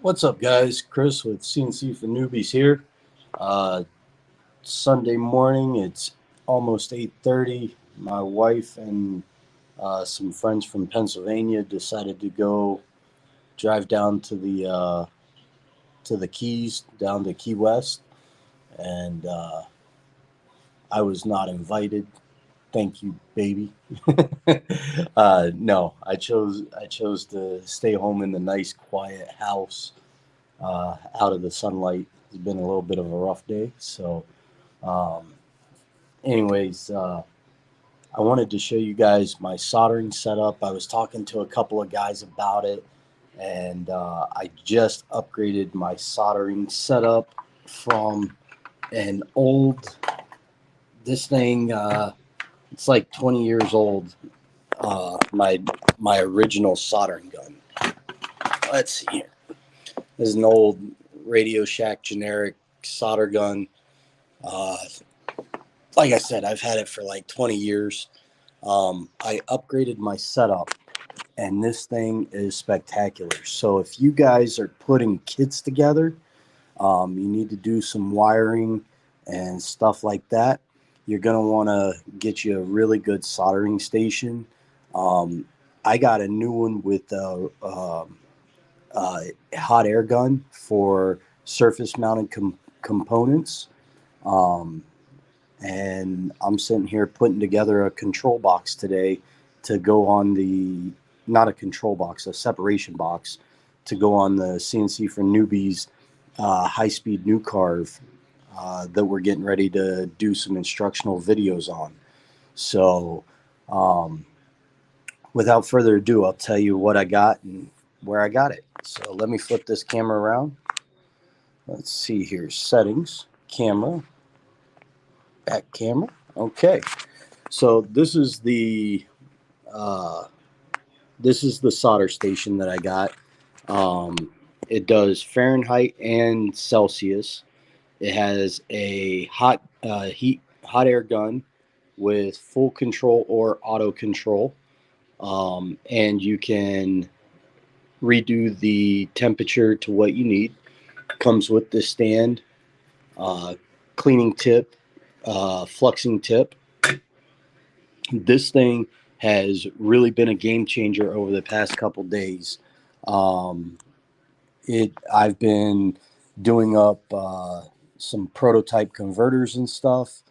What's up, guys? Chris with CNC for Newbies here. Uh, Sunday morning. It's almost 8:30. My wife and some friends from Pennsylvania decided to go drive down to the Keys, down to Key West, and I was not invited. Thank you, baby. No, I chose to stay home in the nice, quiet house, out of the sunlight. It's been a little bit of a rough day, so. Um, anyways, I wanted to show you guys my soldering setup. I was talking to a couple of guys about it, and I just upgraded my soldering setup from an old. This thing, it's like 20 years old. My original soldering gun. Let's see here. This is an old Radio Shack generic solder gun. Uh, like I said, I've had it for like 20 years. I upgraded my setup, and this thing is spectacular. So if you guys are putting kits together, you need to do some wiring and stuff like that. You're gonna want to get you a really good soldering station. Um, I got a new one with a hot air gun for surface mounted components. Um, and I'm sitting here putting together a control box today to go on the, not a control box, a separation box to go on the CNC for Newbies high speed new carve that we're getting ready to do some instructional videos on. So, um, without further ado, I'll tell you what I got and where I got it. So, let me flip this camera around. Let's see here, settings, camera, back camera. Okay. So uh, this is the solder station that I got. Um, it does Fahrenheit and Celsius. It has a hot air gun with full control or auto control, and you can redo the temperature to what you need. Comes with this stand, uh, cleaning tip, fluxing tip. This thing has really been a game changer over the past couple days. Um, I've been doing up some prototype converters and stuff,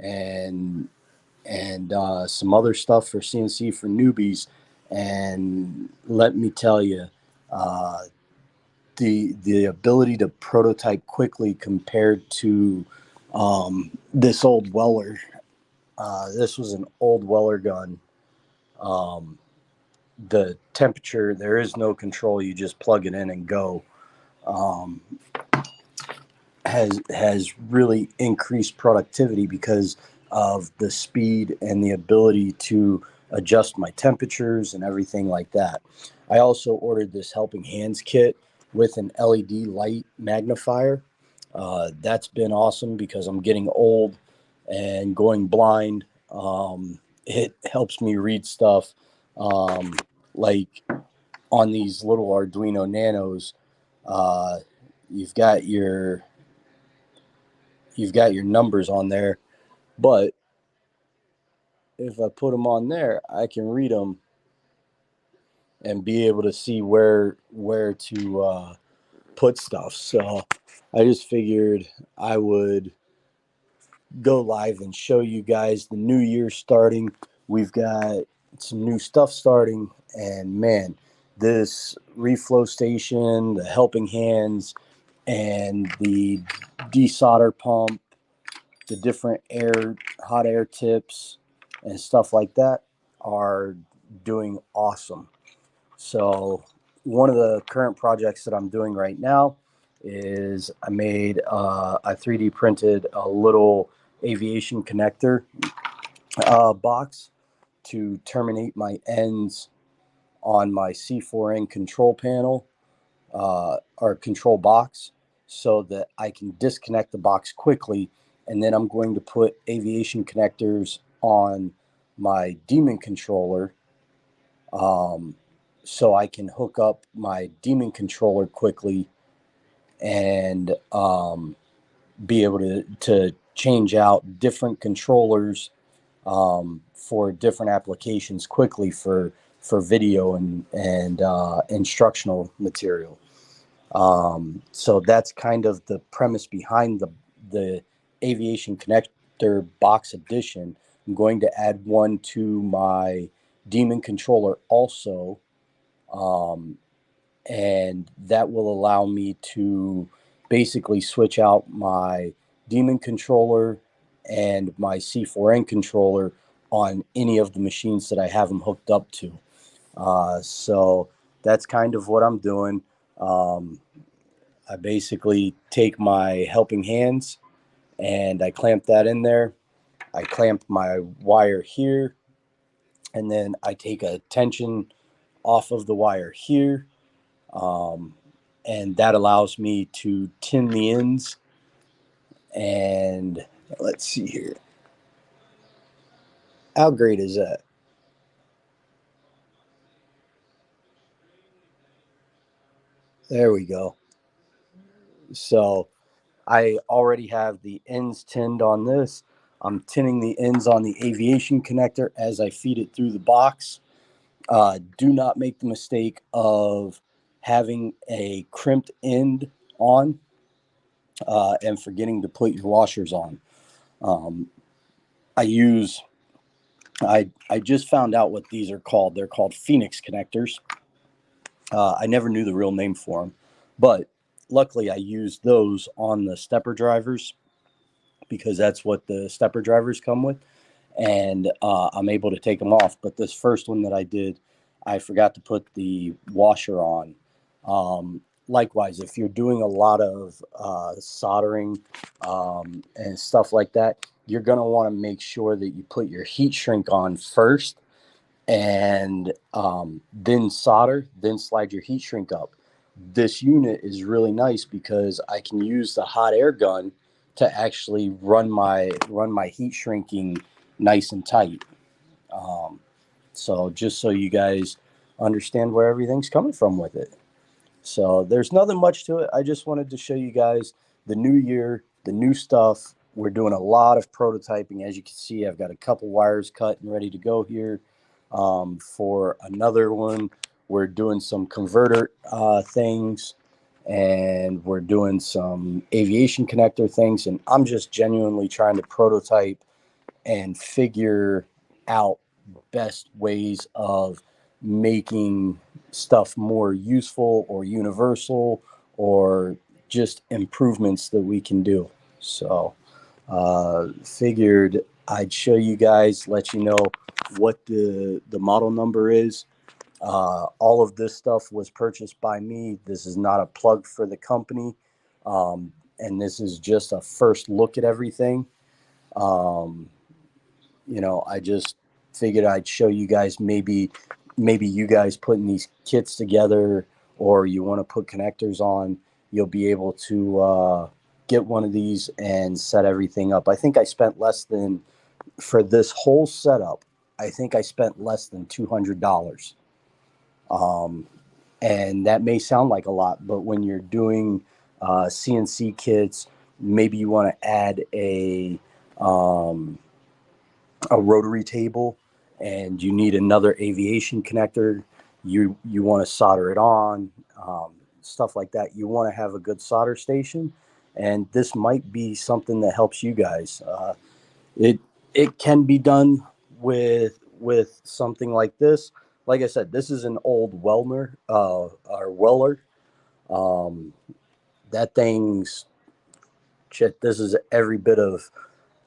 and some other stuff for CNC for Newbies. And let me tell you, uh, the ability to prototype quickly compared to this old Weller. This was an old Weller gun. Um, the temperature, there is no control. You just plug it in and go. Um, has really increased productivity because of the speed and the ability to adjust my temperatures and everything like that. I also ordered this Helping Hands kit with an LED light magnifier. That's been awesome because I'm getting old and going blind. It helps me read stuff, um, like on these little Arduino Nanos. Uh, you've got your you've got your numbers on there, but if I put them on there, I can read them and be able to see where to put stuff. So I just figured I would go live and show you guys the new year starting. We've got some new stuff starting, and man, this reflow station, the Helping Hands, and the desolder pump, the different hot air tips, and stuff like that are doing awesome. So, one of the current projects that I'm doing right now is I made I 3D printed a little aviation connector box to terminate my ends on my C4N control panel or control box so that I can disconnect the box quickly. And then I'm going to put aviation connectors on my Demon controller, um, so I can hook up my Demon controller quickly and be able to change out different controllers for different applications quickly for video and instructional material. So that's kind of the premise behind the aviation connector box edition. I'm going to add one to my Demon controller also, and that will allow me to basically switch out my Demon controller and my C4N controller on any of the machines that I have them hooked up to. So that's kind of what I'm doing. I basically take my helping hands and I clamp that in there. I clamp my wire here, and then I take a tension off of the wire here. And that allows me to tin the ends. And let's see here. How great is that? There we go. So I already have the ends tinned on this. I'm tinning the ends on the aviation connector as I feed it through the box. Do not make the mistake of having a crimped end on and forgetting to put your washers on. Um, I use I just found out what these are called. They're called Phoenix connectors. I never knew the real name for them, but luckily I used those on the stepper drivers because that's what the stepper drivers come with, and I'm able to take them off. But this first one that I did, I forgot to put the washer on. Likewise, if you're doing a lot of soldering and stuff like that, you're going to want to make sure that you put your heat shrink on first and then solder, then slide your heat shrink up. This unit is really nice because I can use the hot air gun to actually run my heat shrinking nice and tight. So just so you guys understand where everything's coming from with it. So there's nothing much to it. I just wanted to show you guys the new year, the new stuff. We're doing a lot of prototyping. As you can see, I've got a couple wires cut and ready to go here. For another one, we're doing some converter things, and we're doing some aviation connector things. And I'm just genuinely trying to prototype and figure out best ways of making stuff more useful or universal or just improvements that we can do. So figured I'd show you guys, let you know what the model number is. All of this stuff was purchased by me. This is not a plug for the company, and this is just a first look at everything. um, I just figured I'd show you guys, maybe you guys putting these kits together, or you want to put connectors on, you'll be able to get one of these and set everything up. I think I spent less than, for this whole setup, I think I spent less than $200. And that may sound like a lot, but when you're doing CNC kits, maybe you want to add a rotary table and you need another aviation connector, you want to solder it on, stuff like that. You want to have a good solder station, and this might be something that helps you guys. It can be done with something like this. Like I said, this is an old Wellner or Weller. um, that thing's shit. This is every bit of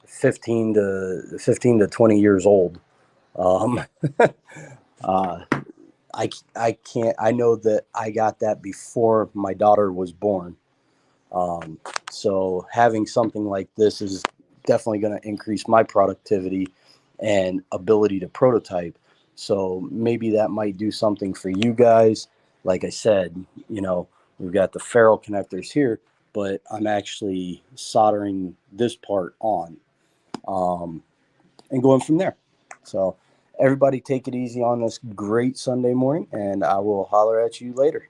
15 to 20 years old. Um, uh, I can't. I know that I got that before my daughter was born. Um, so having something like this is definitely going to increase my productivity and ability to prototype. So maybe that might do something for you guys. Like I said, we've got the ferrule connectors here, but I'm actually soldering this part on. Um, and going from there. So everybody take it easy on this great Sunday morning, and I will holler at you later.